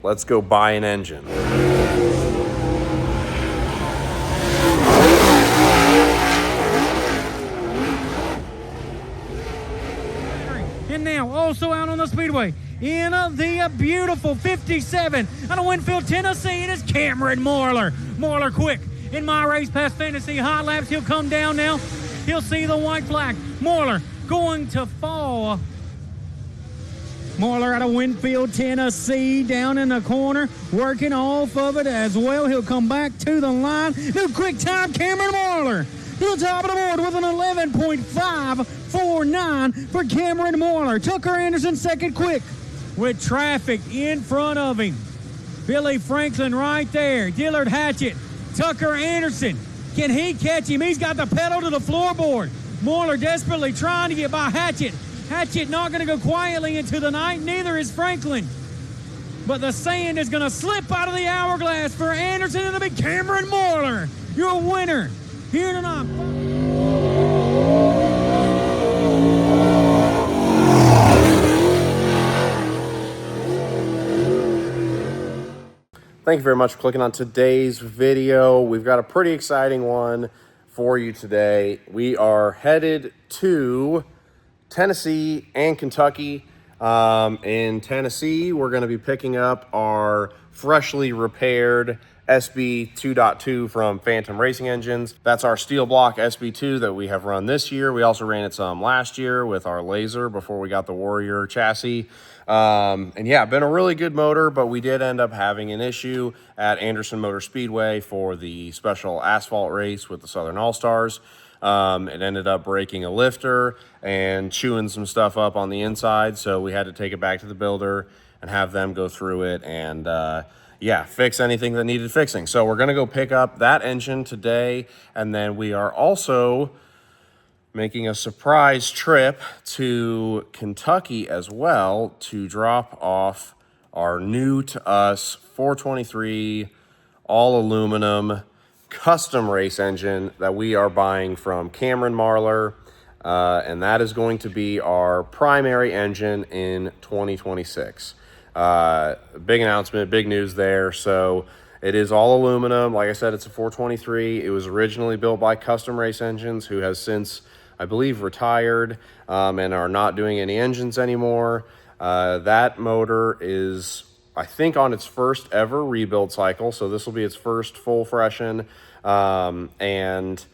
Let's go buy an engine. And now also out on the speedway in the beautiful 57 out of Winfield, Tennessee, it is Camaron Marlar. Marlar quick in my race past Fantasy Hot Laps. He'll come down now. He'll see the white flag. Marlar going to fall. Marlar out of Winfield, Tennessee, down in the corner, working off of it as well. He'll come back to the line. New quick time, Camaron Marlar to the top of the board with an 11.549 for Camaron Marlar. Tucker Anderson second quick with traffic in front of him. Billy Franklin right there. Dillard Hatchett. Tucker Anderson. Can he catch him? He's got the pedal to the floorboard. Marlar desperately trying to get by Hatchett. Hatchett not going to go quietly into the night. Neither is Franklin. But the sand is going to slip out of the hourglass for Anderson and the big Camaron Marlar. Your winner here tonight. Thank you very much for clicking on today's video. We've got a pretty exciting one for you today. We are headed to Tennessee and Kentucky. In Tennessee, we're going to be picking up our freshly repaired SB2 from Phantom Racing Engines. That's our steel block SB2 that we have run this year. We also ran it some last year with our Laser before we got the Warrior chassis. And yeah, been a really good motor, but we did end up having an issue at Anderson Motor Speedway for the special asphalt race with the Southern All-Stars. It ended up breaking a lifter and chewing some stuff up on the inside, so we had to take it back to the builder and have them go through it and yeah, fix anything that needed fixing. So we're gonna go pick up that engine today, and then we are also making a surprise trip to Kentucky as well to drop off our new to us 423 all aluminum custom race engine that we are buying from Camaron Marlar, and that is going to be our primary engine in 2026. Big announcement, big news there. So it is all aluminum. Like I said, it's a 423. It was originally built by Custom Race Engines, who has since, I believe, retired and are not doing any engines anymore. That motor is, I think, on its first ever rebuild cycle. So this will be its first full freshen. And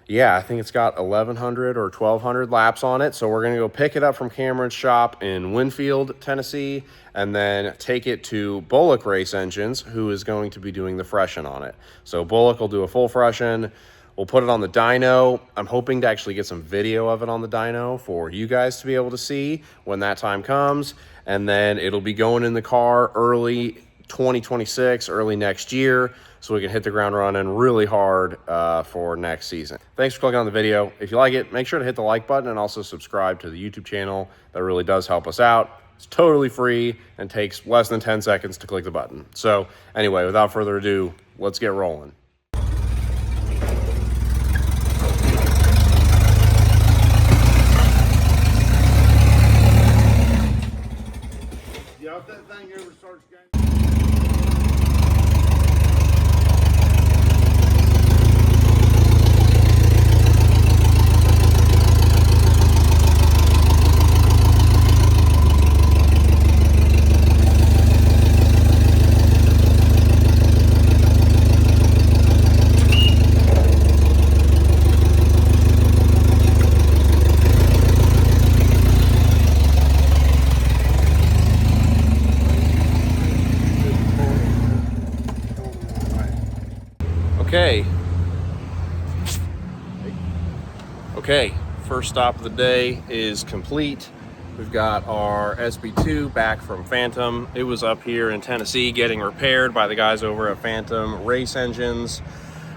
yeah, I think it's got 1,100 or 1,200 laps on it. So we're going to go pick it up from Camaron's shop in Winfield, Tennessee, and then take it to Bullock Racing Engines, who is going to be doing the freshen on it. So Bullock will do a full freshen. We'll put it on the dyno. I'm hoping to actually get some video of it on the dyno for you guys to be able to see when that time comes. And then it'll be going in the car early 2026, early next year, so we can hit the ground running really hard for next season. Thanks for clicking on the video. If you like it, make sure to hit the like button and also subscribe to the YouTube channel. That really does help us out. It's totally free and takes less than 10 seconds to click the button. So anyway, without further ado, let's get rolling. Yeah, if that thing ever starts going. Okay, first stop of the day is complete. We've got our SB2 back from Phantom. It was up here in Tennessee getting repaired by the guys over at Phantom Race Engines.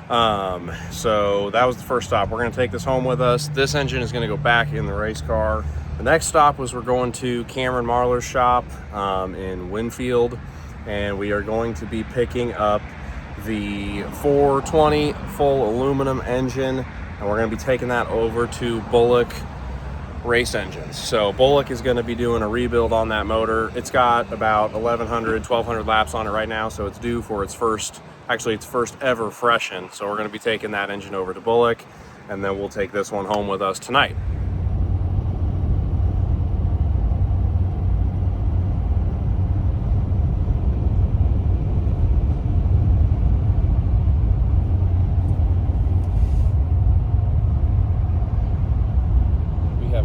So that was the first stop. We're gonna take this home with us. This engine is gonna go back in the race car. The next stop was we're going to Camaron Marlar's shop in Winfield, and we are going to be picking up the 420 full aluminum engine, and we're going to be taking that over to Bullock Racing Engines. So Bullock is going to be doing a rebuild on that motor. It's got about 1,1200 laps on it right now, so it's due for its first ever freshen. So we're going to be taking that engine over to Bullock, and then we'll take this one home with us tonight.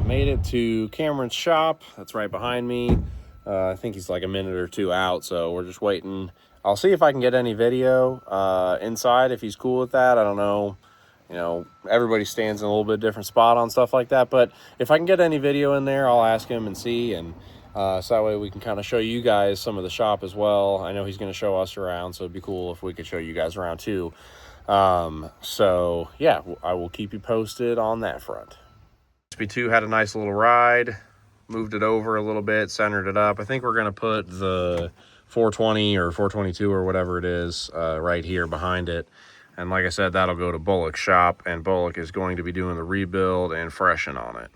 Made it to Camaron's shop. That's right behind me. I think he's like a minute or two out, so we're just waiting. I'll see if I can get any video inside, if he's cool with that. I don't know. You know, everybody stands in a little bit different spot on stuff like that, but if I can get any video in there, I'll ask him and see, and so that way we can kind of show you guys some of the shop as well. I know he's going to show us around, so it'd be cool if we could show you guys around too. So yeah, I will keep you posted on that front. SB2 had a nice little ride, moved it over a little bit, centered it up. I think we're going to put the 420 or 422 or whatever it is right here behind it. And like I said, that'll go to Bullock's shop, and Bullock is going to be doing the rebuild and freshen on it.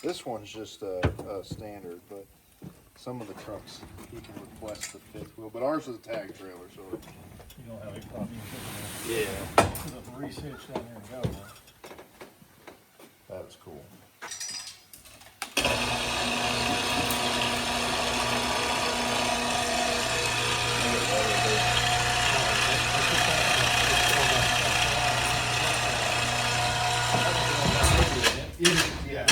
This one's just a standard, but some of the trucks you can request the fifth wheel. But ours is a tag trailer, so You don't have any problem. yeah, Put up a reach hitch down there and go. that was cool. Yeah.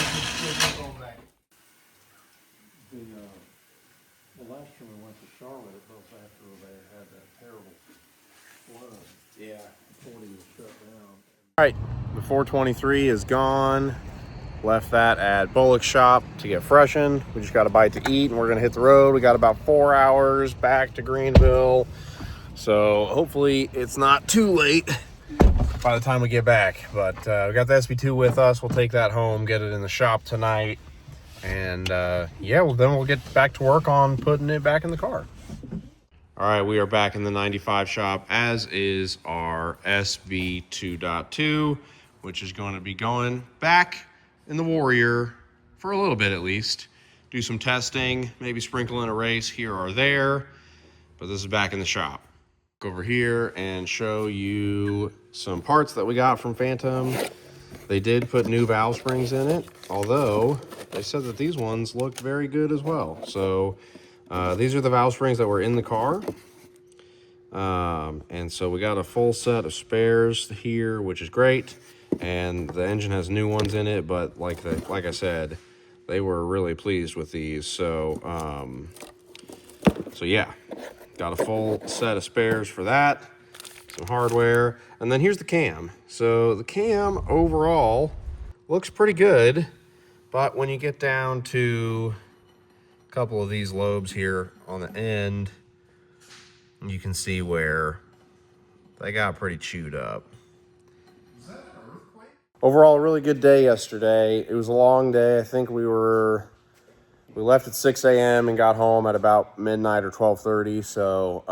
The last time we went to Charlotte, it was after they had that terrible flood. Yeah. 40 was shut down. All right, the 423 is gone. Left that at Bullock's shop to get freshened. We just got a bite to eat, and we're gonna hit the road. We got about 4 hours back to Greenville, so hopefully it's not too late by the time we get back. But we got the SB2 with us. We'll take that home, get it in the shop tonight, and yeah, well, then we'll get back to work on putting it back in the car. All right, we are back in the 95 shop, as is our SB 2.2, which is going to be going back in the Warrior for a little bit at least. Do some testing, maybe sprinkle in a race here or there, but this is back in the shop. Go over here and show you some parts that we got from Phantom. They did put new valve springs in it, although they said that these ones looked very good as well. So these are the valve springs that were in the car. And so we got a full set of spares here, which is great. And the engine has new ones in it, but like I said, they were really pleased with these. So, so yeah, got a full set of spares for that, some hardware. And then here's the cam. So the cam overall looks pretty good, but when you get down to a couple of these lobes here on the end, you can see where they got pretty chewed up. Overall, a really good day yesterday. It was a long day. I think we left at 6 a.m. and got home at about midnight or 12:30. So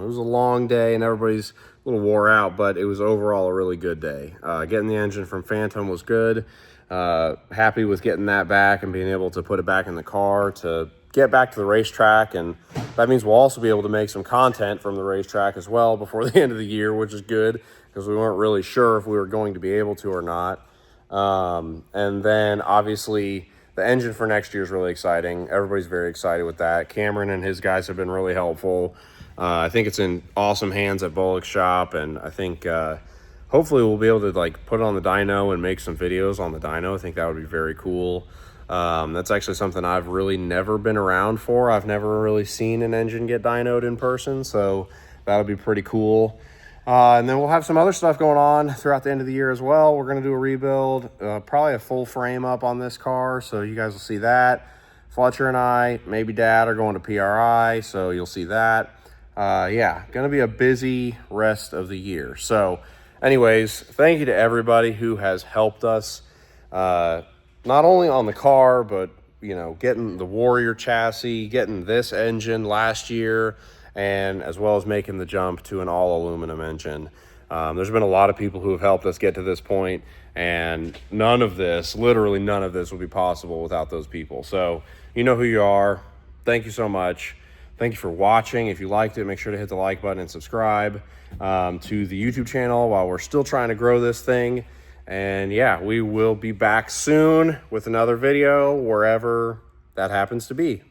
it was a long day and everybody's a little wore out, but it was overall a really good day. Getting the engine from Phantom was good. Happy with getting that back and being able to put it back in the car to get back to the racetrack. And that means we'll also be able to make some content from the racetrack as well before the end of the year, which is good, because we weren't really sure if we were going to be able to or not. And then obviously the engine for next year is really exciting. Everybody's very excited with that. Camaron and his guys have been really helpful. I think it's in awesome hands at Bullock's shop, and I think hopefully we'll be able to like put it on the dyno and make some videos on the dyno. I think that would be very cool. That's actually something I've really never been around for. I've never really seen an engine get dynoed in person, so that'll be pretty cool. And then we'll have some other stuff going on throughout the end of the year as well. We're going to do a rebuild, probably a full frame up on this car, so you guys will see that. Fletcher and I, maybe Dad, are going to PRI, so you'll see that. yeah, going to be a busy rest of the year. So anyways, thank you to everybody who has helped us, not only on the car, but, you know, getting the Warrior chassis, getting this engine last year, and as well as making the jump to an all aluminum engine. There's been a lot of people who have helped us get to this point, and none of this, literally none of this would be possible without those people. So you know who you are. Thank you so much. Thank you for watching. If you liked it, make sure to hit the like button and subscribe to the YouTube channel while we're still trying to grow this thing. And yeah, we will be back soon with another video, wherever that happens to be.